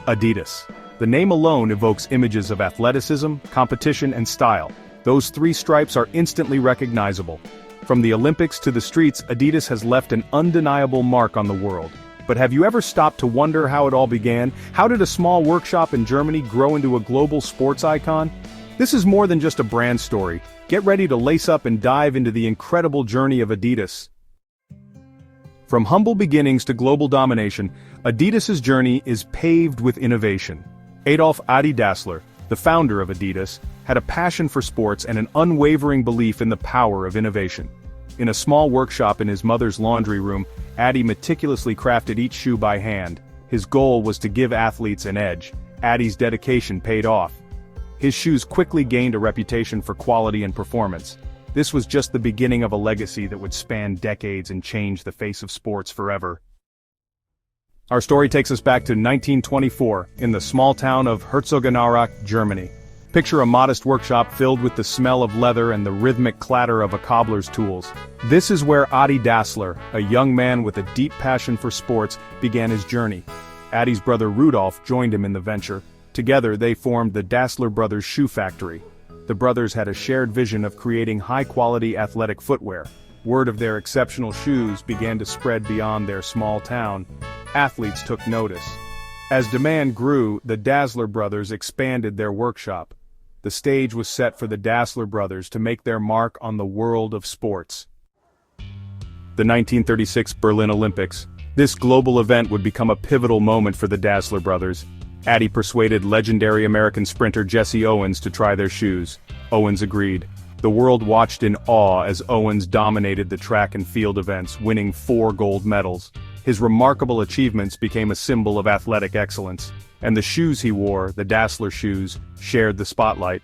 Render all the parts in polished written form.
Adidas. The name alone evokes images of athleticism, competition, and style. Those three stripes are instantly recognizable. From the Olympics to the streets, Adidas has left an undeniable mark on the world. But have you ever stopped to wonder how it all began? How did a small workshop in Germany grow into a global sports icon? This is more than just a brand story. Get ready to lace up and dive into the incredible journey of Adidas. From humble beginnings to global domination, Adidas's journey is paved with innovation. Adolf Adi Dassler, the founder of Adidas, had a passion for sports and an unwavering belief in the power of innovation. In a small workshop in his mother's laundry room, Adi meticulously crafted each shoe by hand. His goal was to give athletes an edge. Adi's dedication paid off. His shoes quickly gained a reputation for quality and performance. This was just the beginning of a legacy that would span decades and change the face of sports forever. Our story takes us back to 1924, in the small town of Herzogenaurach, Germany. Picture a modest workshop filled with the smell of leather and the rhythmic clatter of a cobbler's tools. This is where Adi Dassler, a young man with a deep passion for sports, began his journey. Adi's brother Rudolf joined him in the venture. Together they formed the Dassler Brothers Shoe Factory. The brothers had a shared vision of creating high-quality athletic footwear. Word of their exceptional shoes began to spread beyond their small town. Athletes took notice. As demand grew, the Dassler brothers expanded their workshop. The stage was set for the Dassler brothers to make their mark on the world of sports. The 1936 Berlin Olympics. This global event would become a pivotal moment for the Dassler brothers. Adi persuaded legendary American sprinter Jesse Owens to try their shoes. Owens agreed. The world watched in awe as Owens dominated the track and field events, winning 4 gold medals. His remarkable achievements became a symbol of athletic excellence, and the shoes he wore, the Dassler shoes, shared the spotlight.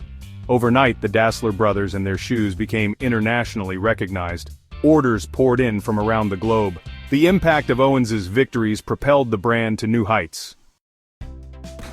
Overnight, the Dassler brothers and their shoes became internationally recognized. Orders poured in from around the globe. The impact of Owens's victories propelled the brand to new heights.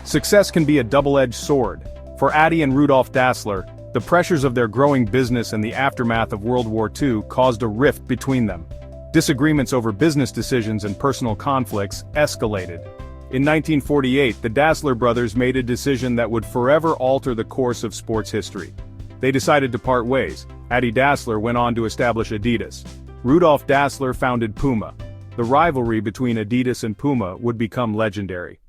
Success can be a double-edged sword. For Adi and Rudolf Dassler, the pressures of their growing business and the aftermath of World War II caused a rift between them. Disagreements over business decisions and personal conflicts escalated. In 1948, the Dassler brothers made a decision that would forever alter the course of sports history. They decided to part ways. Adi Dassler went on to establish Adidas. Rudolf Dassler founded Puma. The rivalry between Adidas and Puma would become legendary.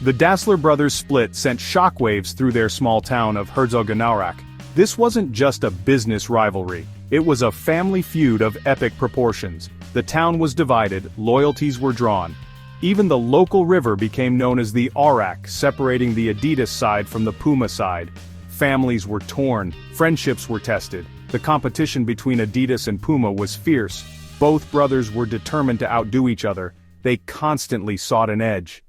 The Dassler brothers' split sent shockwaves through their small town of Herzogenaurach. This wasn't just a business rivalry. It was a family feud of epic proportions. The town was divided, loyalties were drawn. Even the local river became known as the Aurach, separating the Adidas side from the Puma side. Families were torn, friendships were tested. The competition between Adidas and Puma was fierce. Both brothers were determined to outdo each other. They constantly sought an edge.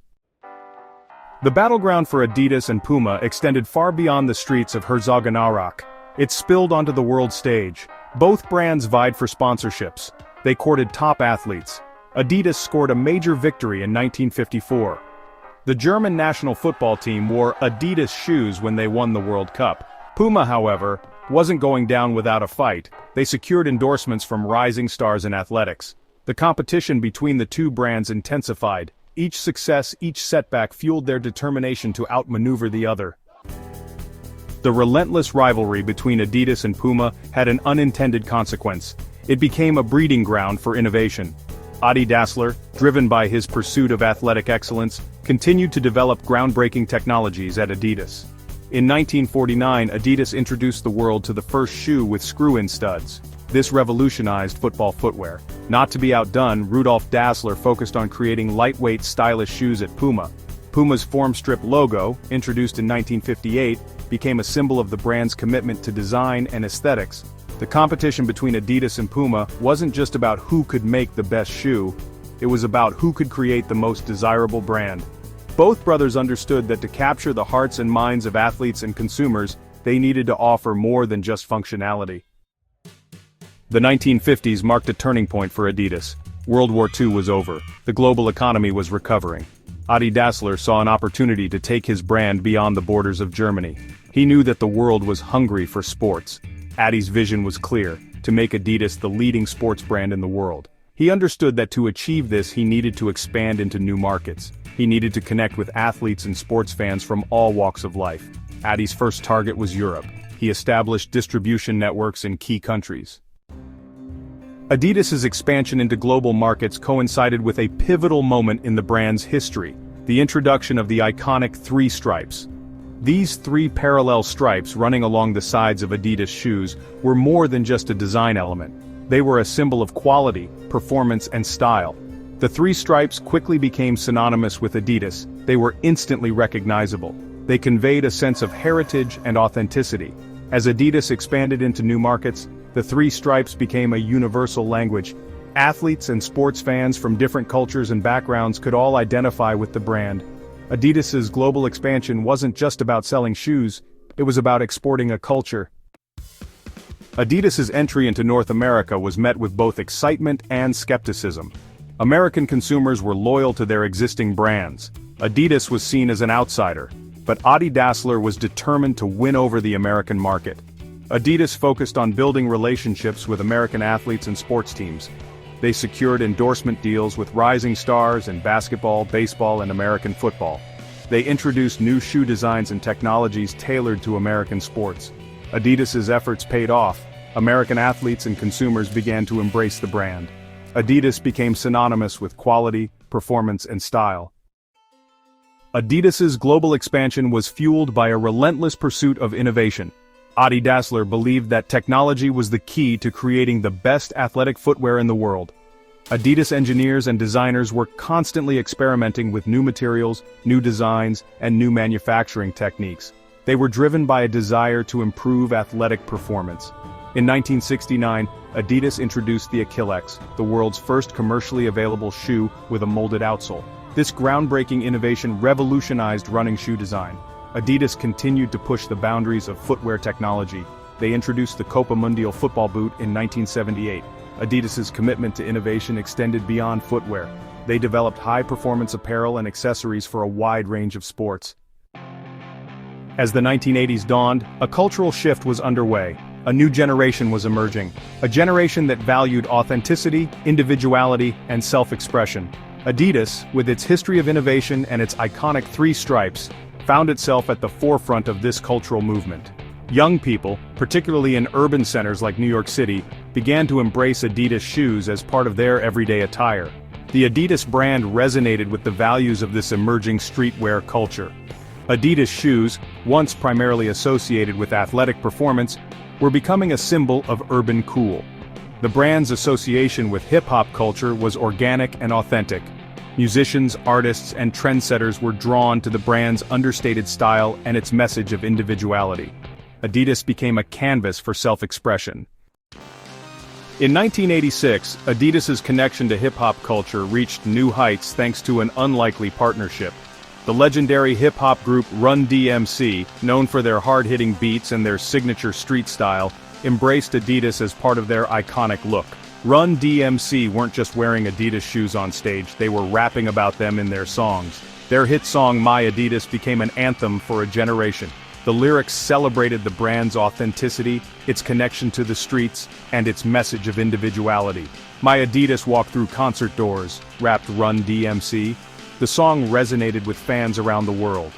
The battleground for Adidas and Puma extended far beyond the streets of Herzogenaurach. It spilled onto the world stage. Both brands vied for sponsorships. They courted top athletes. Adidas scored a major victory in 1954. The German national football team wore Adidas shoes when they won the World Cup. Puma, however, wasn't going down without a fight. They secured endorsements from rising stars in athletics. The competition between the two brands intensified. Each success, each setback fueled their determination to outmaneuver the other. The relentless rivalry between Adidas and Puma had an unintended consequence. It became a breeding ground for innovation. Adi Dassler, driven by his pursuit of athletic excellence, continued to develop groundbreaking technologies at Adidas. In 1949, Adidas introduced the world to the first shoe with screw-in studs. This revolutionized football footwear. Not to be outdone, Rudolf Dassler focused on creating lightweight, stylish shoes at Puma. Puma's form strip logo, introduced in 1958, became a symbol of the brand's commitment to design and aesthetics. The competition between Adidas and Puma wasn't just about who could make the best shoe, it was about who could create the most desirable brand. Both brothers understood that to capture the hearts and minds of athletes and consumers, they needed to offer more than just functionality. The 1950s marked a turning point for Adidas. World War II was over. The global economy was recovering. Adi Dassler saw an opportunity to take his brand beyond the borders of Germany. He knew that the world was hungry for sports. Adi's vision was clear, to make Adidas the leading sports brand in the world. He understood that to achieve this he needed to expand into new markets. He needed to connect with athletes and sports fans from all walks of life. Adi's first target was Europe. He established distribution networks in key countries. Adidas's expansion into global markets coincided with a pivotal moment in the brand's history, the introduction of the iconic three stripes. These three parallel stripes running along the sides of Adidas shoes were more than just a design element. They were a symbol of quality, performance, and style. The three stripes quickly became synonymous with Adidas. They were instantly recognizable. They conveyed a sense of heritage and authenticity. As Adidas expanded into new markets, the three stripes became a universal language. Athletes and sports fans from different cultures and backgrounds could all identify with the brand. Adidas's global expansion wasn't just about selling shoes, it was about exporting a culture. Adidas's entry into North America was met with both excitement and skepticism. American consumers were loyal to their existing brands. Adidas was seen as an outsider, but Adi Dassler was determined to win over the American market. Adidas focused on building relationships with American athletes and sports teams. They secured endorsement deals with rising stars in basketball, baseball, and American football. They introduced new shoe designs and technologies tailored to American sports. Adidas's efforts paid off. American athletes and consumers began to embrace the brand. Adidas became synonymous with quality, performance, and style. Adidas's global expansion was fueled by a relentless pursuit of innovation. Adi Dassler believed that technology was the key to creating the best athletic footwear in the world. Adidas engineers and designers were constantly experimenting with new materials, new designs, and new manufacturing techniques. They were driven by a desire to improve athletic performance. In 1969, Adidas introduced the Achillex, the world's first commercially available shoe with a molded outsole. This groundbreaking innovation revolutionized running shoe design. Adidas continued to push the boundaries of footwear technology. They introduced the Copa Mundial football boot in 1978. Adidas's commitment to innovation extended beyond footwear. They developed high-performance apparel and accessories for a wide range of sports. As the 1980s dawned, a cultural shift was underway. A new generation was emerging. A generation that valued authenticity, individuality, and self-expression. Adidas, with its history of innovation and its iconic three stripes, found itself at the forefront of this cultural movement. Young people, particularly in urban centers like New York City, began to embrace Adidas shoes as part of their everyday attire. The Adidas brand resonated with the values of this emerging streetwear culture. Adidas shoes, once primarily associated with athletic performance, were becoming a symbol of urban cool. The brand's association with hip-hop culture was organic and authentic. Musicians, artists, and trendsetters were drawn to the brand's understated style and its message of individuality. Adidas became a canvas for self-expression. In 1986, Adidas's connection to hip-hop culture reached new heights thanks to an unlikely partnership. The legendary hip-hop group Run-D.M.C., known for their hard-hitting beats and their signature street style, embraced Adidas as part of their iconic look. Run-D.M.C. weren't just wearing Adidas shoes on stage, they were rapping about them in their songs. Their hit song My Adidas became an anthem for a generation. The lyrics celebrated the brand's authenticity, its connection to the streets, and its message of individuality. My Adidas walked through concert doors, rapped Run-D.M.C. The song resonated with fans around the world.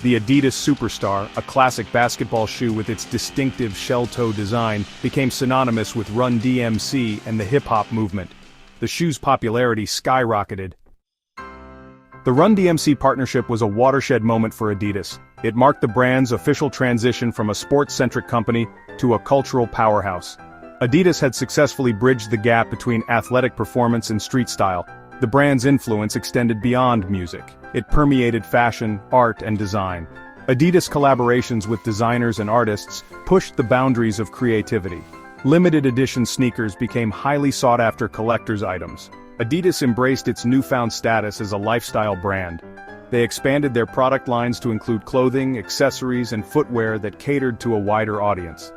The Adidas Superstar, a classic basketball shoe with its distinctive shell-toe design, became synonymous with Run-D.M.C. and the hip-hop movement. The shoe's popularity skyrocketed. The Run-D.M.C. partnership was a watershed moment for Adidas. It marked the brand's official transition from a sports-centric company to a cultural powerhouse. Adidas had successfully bridged the gap between athletic performance and street style. The brand's influence extended beyond music. It permeated fashion, art, and design. Adidas collaborations with designers and artists pushed the boundaries of creativity. Limited edition sneakers became highly sought-after collector's items. Adidas embraced its newfound status as a lifestyle brand. They expanded their product lines to include clothing, accessories, and footwear that catered to a wider audience.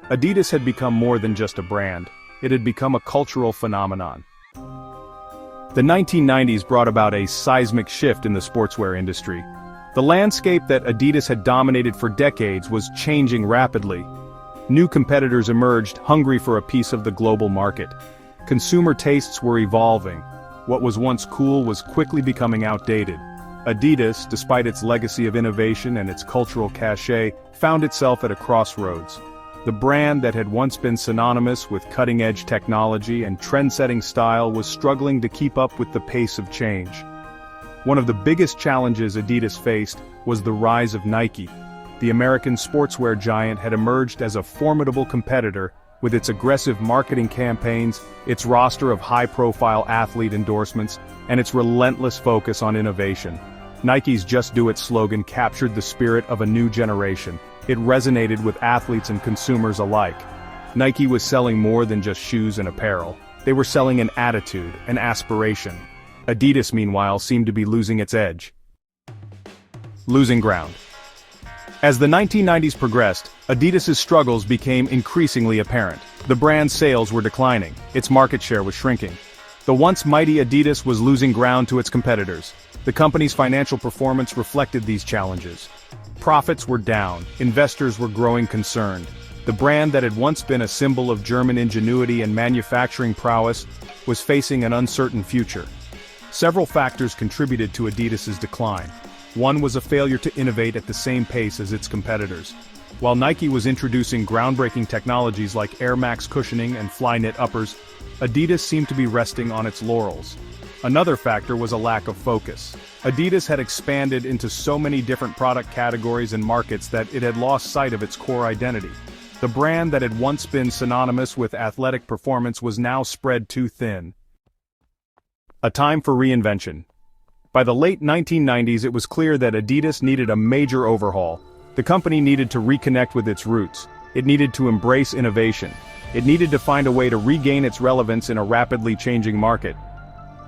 Adidas had become more than just a brand. It had become a cultural phenomenon. The 1990s brought about a seismic shift in the sportswear industry. The landscape that Adidas had dominated for decades was changing rapidly. New competitors emerged, hungry for a piece of the global market. Consumer tastes were evolving. What was once cool was quickly becoming outdated. Adidas, despite its legacy of innovation and its cultural cachet, found itself at a crossroads. The brand that had once been synonymous with cutting-edge technology and trend-setting style was struggling to keep up with the pace of change. One of the biggest challenges Adidas faced was the rise of Nike. The American sportswear giant had emerged as a formidable competitor, with its aggressive marketing campaigns, its roster of high-profile athlete endorsements, and its relentless focus on innovation. Nike's "Just Do It" slogan captured the spirit of a new generation. It resonated with athletes and consumers alike. Nike was selling more than just shoes and apparel. They were selling an attitude, an aspiration. Adidas, meanwhile, seemed to be losing its edge. Losing ground. As the 1990s progressed, Adidas's struggles became increasingly apparent. The brand's sales were declining, its market share was shrinking. The once mighty Adidas was losing ground to its competitors. The company's financial performance reflected these challenges. Profits were down, investors were growing concerned. The brand that had once been a symbol of German ingenuity and manufacturing prowess was facing an uncertain future. Several factors contributed to Adidas's decline. One was a failure to innovate at the same pace as its competitors. While Nike was introducing groundbreaking technologies like Air Max cushioning and Flyknit uppers, Adidas seemed to be resting on its laurels. Another factor was a lack of focus. Adidas had expanded into so many different product categories and markets that it had lost sight of its core identity. The brand that had once been synonymous with athletic performance was now spread too thin. A time for reinvention. By the late 1990s, it was clear that Adidas needed a major overhaul. The company needed to reconnect with its roots. It needed to embrace innovation. It needed to find a way to regain its relevance in a rapidly changing market.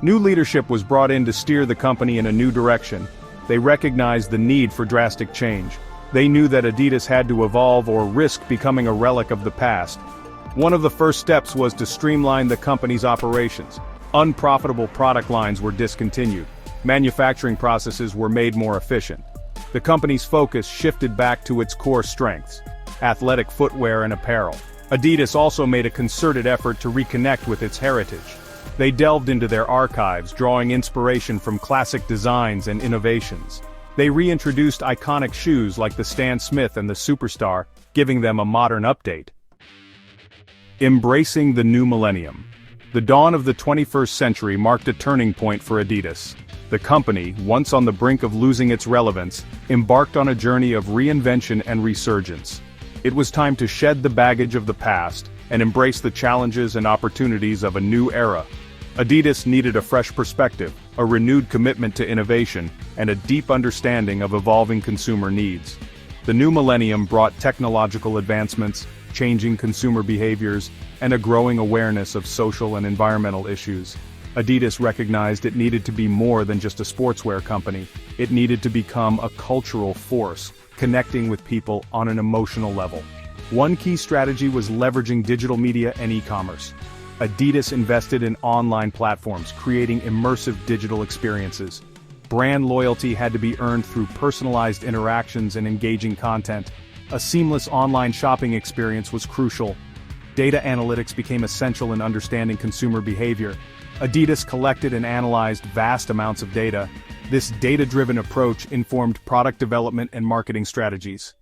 New leadership was brought in to steer the company in a new direction. They recognized the need for drastic change. They knew that Adidas had to evolve or risk becoming a relic of the past. One of the first steps was to streamline the company's operations. Unprofitable product lines were discontinued. Manufacturing processes were made more efficient. The company's focus shifted back to its core strengths: athletic footwear and apparel. Adidas also made a concerted effort to reconnect with its heritage. They delved into their archives, drawing inspiration from classic designs and innovations. They reintroduced iconic shoes like the Stan Smith and the Superstar, giving them a modern update. Embracing the new millennium. The dawn of the 21st century marked a turning point for Adidas. The company, once on the brink of losing its relevance, embarked on a journey of reinvention and resurgence. It was time to shed the baggage of the past and embrace the challenges and opportunities of a new era. Adidas needed a fresh perspective, a renewed commitment to innovation, and a deep understanding of evolving consumer needs. The new millennium brought technological advancements, changing consumer behaviors, and a growing awareness of social and environmental issues. Adidas recognized it needed to be more than just a sportswear company. It needed to become a cultural force, connecting with people on an emotional level. One key strategy was leveraging digital media and e-commerce. Adidas invested in online platforms, creating immersive digital experiences. Brand loyalty had to be earned through personalized interactions and engaging content. A seamless online shopping experience was crucial. Data analytics became essential in understanding consumer behavior. Adidas collected and analyzed vast amounts of data. This data-driven approach informed product development and marketing strategies.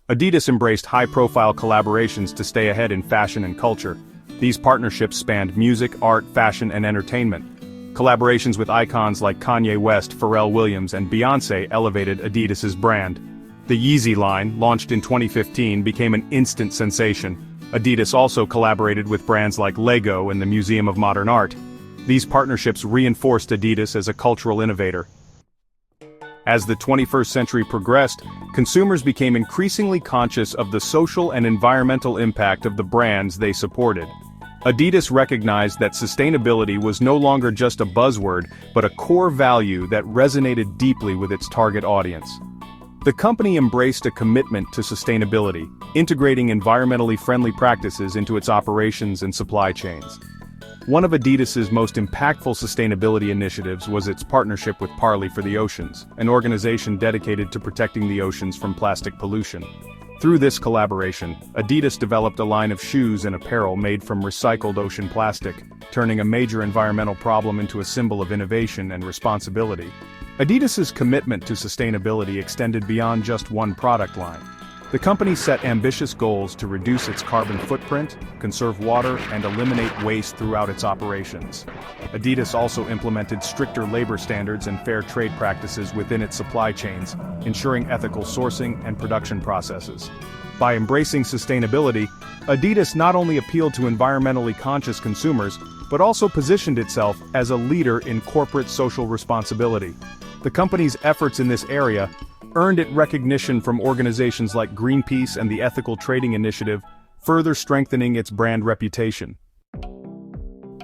Adidas embraced high-profile collaborations to stay ahead in fashion and culture. These partnerships spanned music, art, fashion, and entertainment. Collaborations with icons like Kanye West, Pharrell Williams, and Beyoncé elevated Adidas's brand. The Yeezy line, launched in 2015, became an instant sensation. Adidas also collaborated with brands like Lego and the Museum of Modern Art. These partnerships reinforced Adidas as a cultural innovator. As the 21st century progressed, consumers became increasingly conscious of the social and environmental impact of the brands they supported. Adidas recognized that sustainability was no longer just a buzzword, but a core value that resonated deeply with its target audience. The company embraced a commitment to sustainability, integrating environmentally friendly practices into its operations and supply chains. One of Adidas's most impactful sustainability initiatives was its partnership with Parley for the Oceans, an organization dedicated to protecting the oceans from plastic pollution. Through this collaboration, Adidas developed a line of shoes and apparel made from recycled ocean plastic, turning a major environmental problem into a symbol of innovation and responsibility. Adidas's commitment to sustainability extended beyond just one product line. The company set ambitious goals to reduce its carbon footprint, conserve water, and eliminate waste throughout its operations. Adidas also implemented stricter labor standards and fair trade practices within its supply chains, ensuring ethical sourcing and production processes. By embracing sustainability, Adidas not only appealed to environmentally conscious consumers, but also positioned itself as a leader in corporate social responsibility. The company's efforts in this area earned it recognition from organizations like Greenpeace and the Ethical Trading Initiative, further strengthening its brand reputation.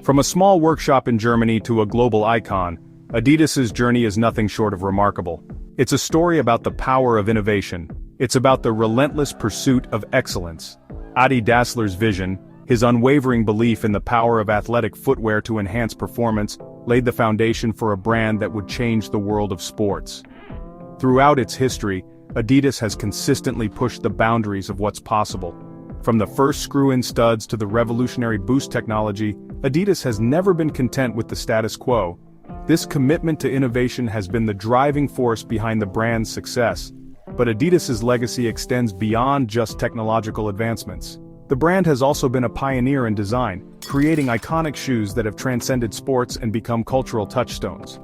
From a small workshop in Germany to a global icon, Adidas's journey is nothing short of remarkable. It's a story about the power of innovation. It's about the relentless pursuit of excellence. Adi Dassler's vision, his unwavering belief in the power of athletic footwear to enhance performance, laid the foundation for a brand that would change the world of sports. Throughout its history, Adidas has consistently pushed the boundaries of what's possible. From the first screw-in studs to the revolutionary boost technology, Adidas has never been content with the status quo. This commitment to innovation has been the driving force behind the brand's success. But Adidas's legacy extends beyond just technological advancements. The brand has also been a pioneer in design, creating iconic shoes that have transcended sports and become cultural touchstones.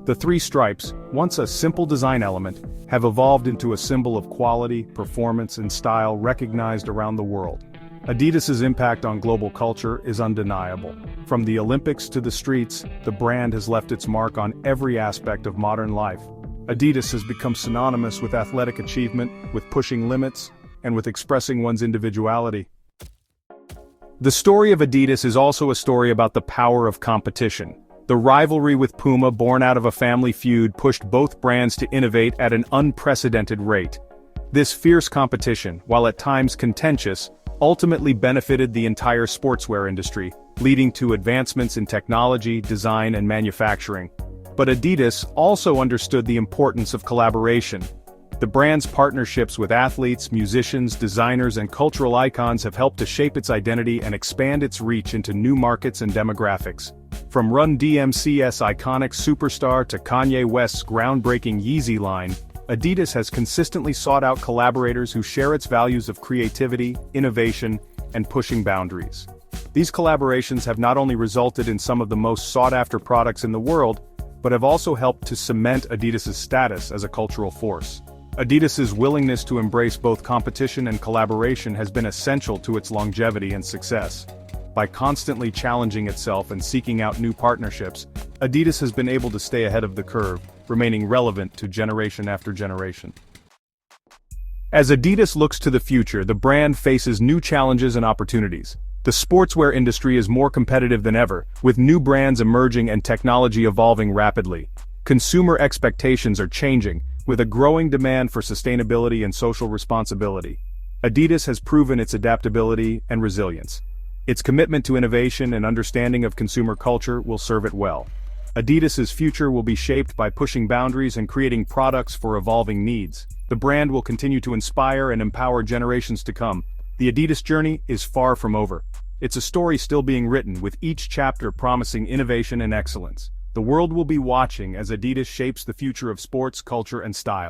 The three stripes, once a simple design element, have evolved into a symbol of quality, performance, and style recognized around the world. Adidas's impact on global culture is undeniable. From the Olympics to the streets, the brand has left its mark on every aspect of modern life. Adidas has become synonymous with athletic achievement, with pushing limits, and with expressing one's individuality. The story of Adidas is also a story about the power of competition. The rivalry with Puma, born out of a family feud, pushed both brands to innovate at an unprecedented rate. This fierce competition, while at times contentious, ultimately benefited the entire sportswear industry, leading to advancements in technology, design, and manufacturing. But Adidas also understood the importance of collaboration. The brand's partnerships with athletes, musicians, designers, and cultural icons have helped to shape its identity and expand its reach into new markets and demographics. From Run-D.M.C's iconic superstar to Kanye West's groundbreaking Yeezy line, Adidas has consistently sought out collaborators who share its values of creativity, innovation, and pushing boundaries. These collaborations have not only resulted in some of the most sought-after products in the world, but have also helped to cement Adidas's status as a cultural force. Adidas's willingness to embrace both competition and collaboration has been essential to its longevity and success. By constantly challenging itself and seeking out new partnerships, Adidas has been able to stay ahead of the curve, remaining relevant to generation after generation. As Adidas looks to the future, the brand faces new challenges and opportunities. The sportswear industry is more competitive than ever, with new brands emerging and technology evolving rapidly. Consumer expectations are changing, with a growing demand for sustainability and social responsibility. Adidas has proven its adaptability and resilience. Its commitment to innovation and understanding of consumer culture will serve it well. Adidas's future will be shaped by pushing boundaries and creating products for evolving needs. The brand will continue to inspire and empower generations to come. The Adidas journey is far from over. It's a story still being written, with each chapter promising innovation and excellence. The world will be watching as Adidas shapes the future of sports, culture, and style.